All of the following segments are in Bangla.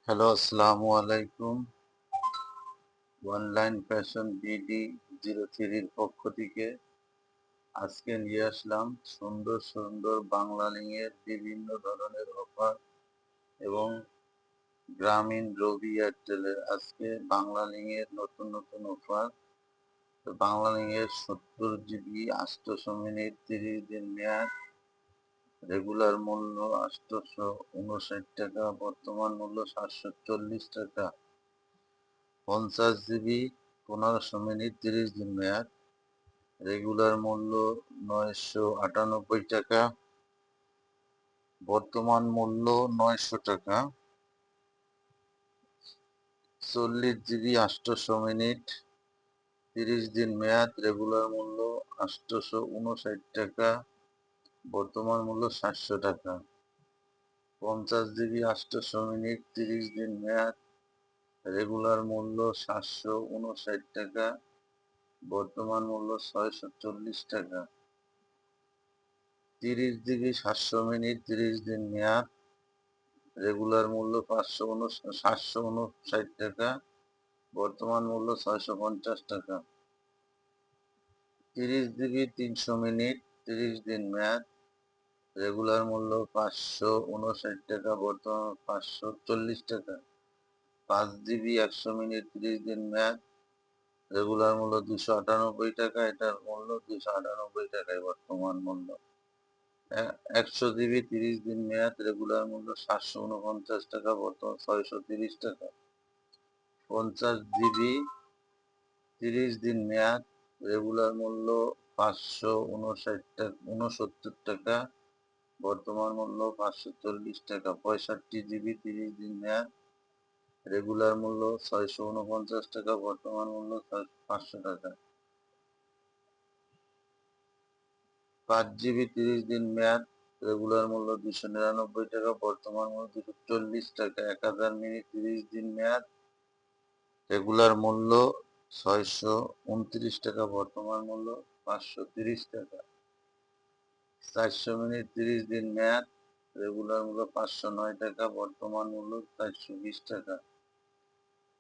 হ্যালো, আসসালামু আলাইকুম। অনলাইন ফ্যাশন BD03 পক্ষ থেকে আজকে নিয়ে আসলাম সুন্দর সুন্দর বাংলালিংকের বিভিন্ন ধরনের অফার এবং গ্রামীণ রবি এয়ারটেলের আজকে বাংলালিংকের নতুন নতুন অফার। তো বাংলালিংকের 70 GB 800 মিনিট 30 দিন মেয়াদ, রেগুলার মূল্য 859 টাকা, বর্তমান মূল্য 740 টাকা। 50 GB 1500 মিনিট 30 দিন মেয়াদ, রেগুলার মূল্য 998 টাকা, বর্তমান মূল্য 900 টাকা। 40 GB 800 মিনিট 30 দিন মেয়াদ, রেগুলার মূল্য 859 টাকা, বর্তমান মূল্য 700 টাকা। 50 GB 800 মিনিট 30 দিন মেয়াদ, রেগুলার মূল্য 759 টাকা, বর্তমান মূল্য 640 টাকা। 30 GB 700 মিনিট 30 দিন মেয়াদ, রেগুলার মূল্য 759 টাকা, বর্তমান মূল্য 650 টাকা। 30 GB 300 মিনিট 30 দিন মেয়াদ, রেগুলার মূল্য 559 টাকা, বর্তমান 540 টাকা। 5 GB 100 মিনিট 30 দিন মেয়াদ, রেগুলার মূল্য 298 টাকা, এটার মূল্য 298 টাকায় বর্তমান মূল্য। 100 GB 30 দিন মেয়াদ, রেগুলার মূল্য 749 টাকা, বর্তমান 630 টাকা। 50 GB 30 দিন মেয়াদ, রেগুলার মূল্য 559 টাকা, বর্তমান মূল্য 540 টাকা। 65 GB 30 দিন মেয়াদ, রেগুলার মূল্য 649 টাকা, বর্তমান মূল্য 500 টাকা। 5 GB 30 দিন মেয়াদ, রেগুলার মূল্য 299 টাকা, বর্তমান মূল্য 240 টাকা। 1000 মিনিট 30 দিন মেয়াদ, রেগুলার মূল্য 629 টাকা, বর্তমান মূল্য 530 টাকা। 400 মিনিট 30 দিন মেয়াদ, রেগুলার মূল্য 509 টাকা, বর্তমান মূল্য 420 টাকা।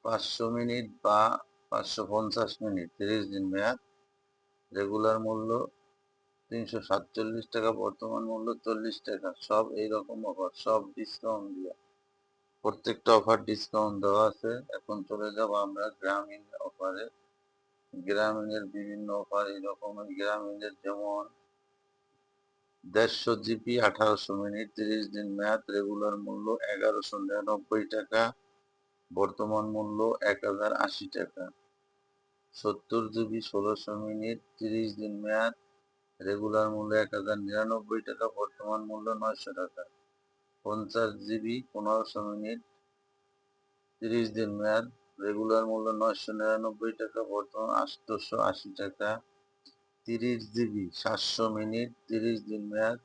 500 মিনিট বা 550 মিনিট 30 দিন মেয়াদ, রেগুলার মূল্য 347 টাকা, বর্তমান মূল্য 40 টাকা। সব এইরকম অফার, সব ডিসকাউন্ট দিয়ে, প্রত্যেকটা অফার ডিসকাউন্ট দেওয়া আছে। এখন চলে যাব আমরা গ্রামীণ অফারে। গ্রামীণের বিভিন্ন অফার এইরকম। গ্রামীণের যেমন 150 GB 1800 মিনিট 30 দিন মেয়াদ, রেগুলার মূল্য 1199 টাকা, বর্তমান মূল্য 1080 টাকা। 70 GB 1600 মিনিট 30 দিন মেয়াদ, রেগুলার মূল্য 1099 টাকা, বর্তমান মূল্য 900 টাকা। 50 GB 1500 মিনিট 30 দিন মেয়াদ, রেগুলার মূল্য 999 টাকা, বর্তমান 880 টাকা। 30 GB 700 মিনিট 30 দিন মেয়াদ,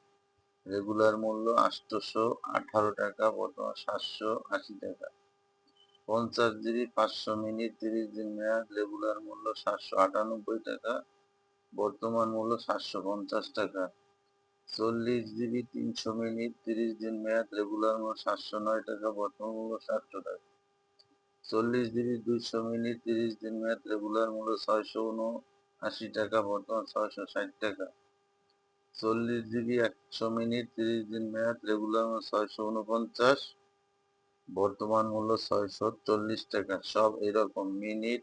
রেগুলার মূল্য 818 টাকা, বর্তমান 780 টাকা। 50 GB 500 মিনিট 30 দিন মেয়াদ, রেগুলার মূল্য 798 টাকা, বর্তমান মূল্য 750 টাকা। 40 GB 300 মিনিট 30 দিন মেয়াদ, রেগুলার মূল্য 709 টাকা, বর্তমান মূল্য 700 টাকা। 40 GB 200 মিনিট 30 দিন মেয়াদ, রেগুলার মূল্য 679 টাকা, বর্তমান 660 টাকা। 40 GB 100 মিনিট 30 দিন মেয়াদ, রেগুলার মূল্য 649, বর্তমান মূল্য 640 টাকা। সব এরকম মিনিট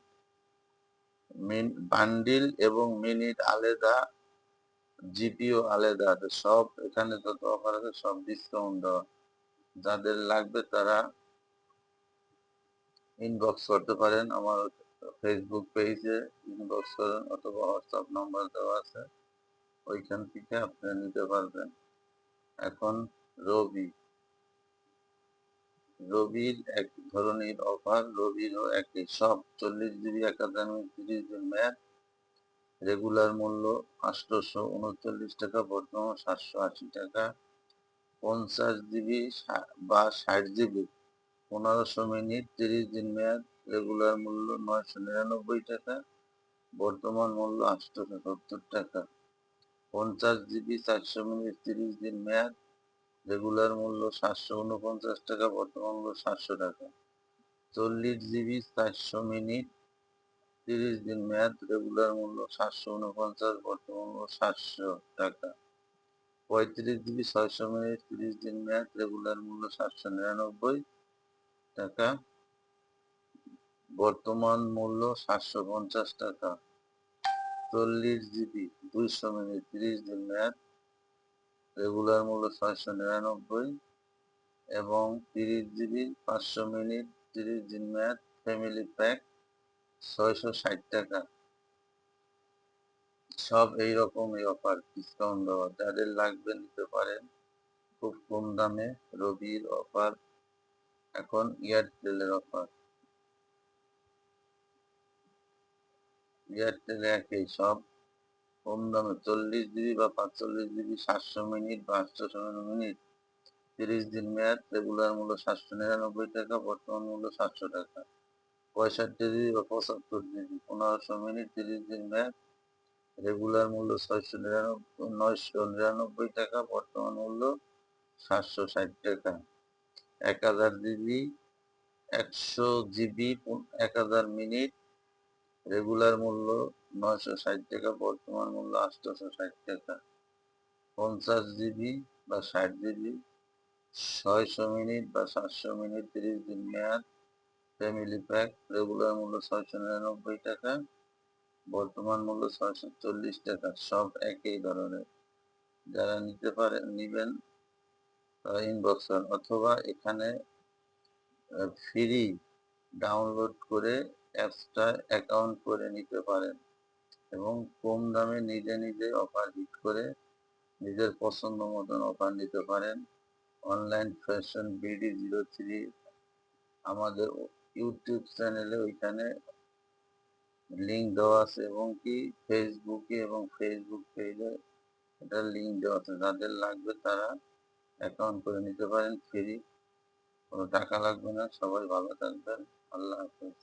বান্ডিল এবং মিনিট আলাদা, জিপিও আলাদা, সব এখানে যত অফার আছে সব ডিসকাউন্ট দেওয়া। যাদের লাগবে তারা ইনবক্স করতে পারেন, আমার ফেসবুক পেজে ইনবক্স করেন, অথবা হোয়াটসঅ্যাপ নাম্বার দেওয়া আছে, ওইখান থেকে আপনারা নিতে পারবেন। এখন রবি, রবির এক ধরনের অফার। রবিরও একই, সব 40 GB 1000 মিনিট 30 দিন মেয়াদ, রেগুলার মূল্য 839 টাকা, বর্তমান 780 টাকা। 50 GB বা 60 GB 1500 মিনিট 30 দিন মেয়াদ, রেগুলার মূল্য 999 টাকা, বর্তমান মূল্য 870 টাকা। 50 GB 400 মিনিট 30 দিন মেয়াদ, রেগুলার মূল্য 749 টাকা, বর্তমান মূল্য 700 টাকা। 40 GB 400 মিনিট, 30 দিন মেয়াদ, রেগুলার মূল্য 749, বর্তমান মূল্য 700 টাকা। 35 GB 600 মিনিট, 30 দিন মেয়াদ, রেগুলার মূল্য 799 টাকা, বর্তমান মূল্য 750 টাকা। 40 GB 200 মিনিট, 30 দিন মেয়াদ, রেগুলার মূল্য 699 এবং 30 GB 500 মিনিট, 30 দিন মেয়াদ, ফ্যামিলি প্যাক 660 টাকা। সব এইরকমই অফার, ডিসকাউন্ট দেওয়া, যাদের লাগবে নিতে পারেন খুব কম দামে। রবির অফার, এখন এয়ারটেলের অফার। এয়ারটেল একই, সব কম দামে। 40 GB বা 45 GB 700 মিনিট বা 800 মিনিট, 30 দিন মেয়াদ, রেগুলার মূল্য 799 টাকা, বর্তমান মূল্য 700 টাকা। 65 GB বা 75 GB 1500 মিনিট, 30 দিন মেয়াদ, রেগুলার মূল্য 999 টাকা, বর্তমান মূল্য 760 টাকা। 1000 GB 100 GB 1000 মিনিট, রেগুলার মূল্য 960 টাকা, বর্তমান মূল্য 860 টাকা। 50 GB বা 60 GB 600 মিনিট বা 700 মিনিট, 30 দিন মেয়াদ, ফ্যামিলি প্যাক, রেগুলার মূল্য 699 টাকা, বর্তমান মূল্য 640 টাকা। সব একই ধরনের, যারা নিতে পারেন নিবেন তারা ইনবক্স করেন, অথবা এখানে ফ্রি ডাউনলোড করে অ্যাপসটা অ্যাকাউন্ট করে নিতে পারেন এবং কম দামে নিজে নিজে অফার হিট করে নিজের পছন্দ মতন অফার নিতে পারেন। অনলাইন ফ্যাশন BD03 আমাদের ইউটিউব চ্যানেলে, ওইখানে লিঙ্ক দেওয়া আছে, এবং কি ফেসবুকে এবং ফেসবুক পেজে এটা লিঙ্ক দেওয়া আছে। যাদের লাগবে তারা অ্যাকাউন্ট করে নিতে পারেন ফ্রি, কোনো টাকা লাগবে না। সবাই ভালো থাকবেন, আল্লাহ হাফেজ।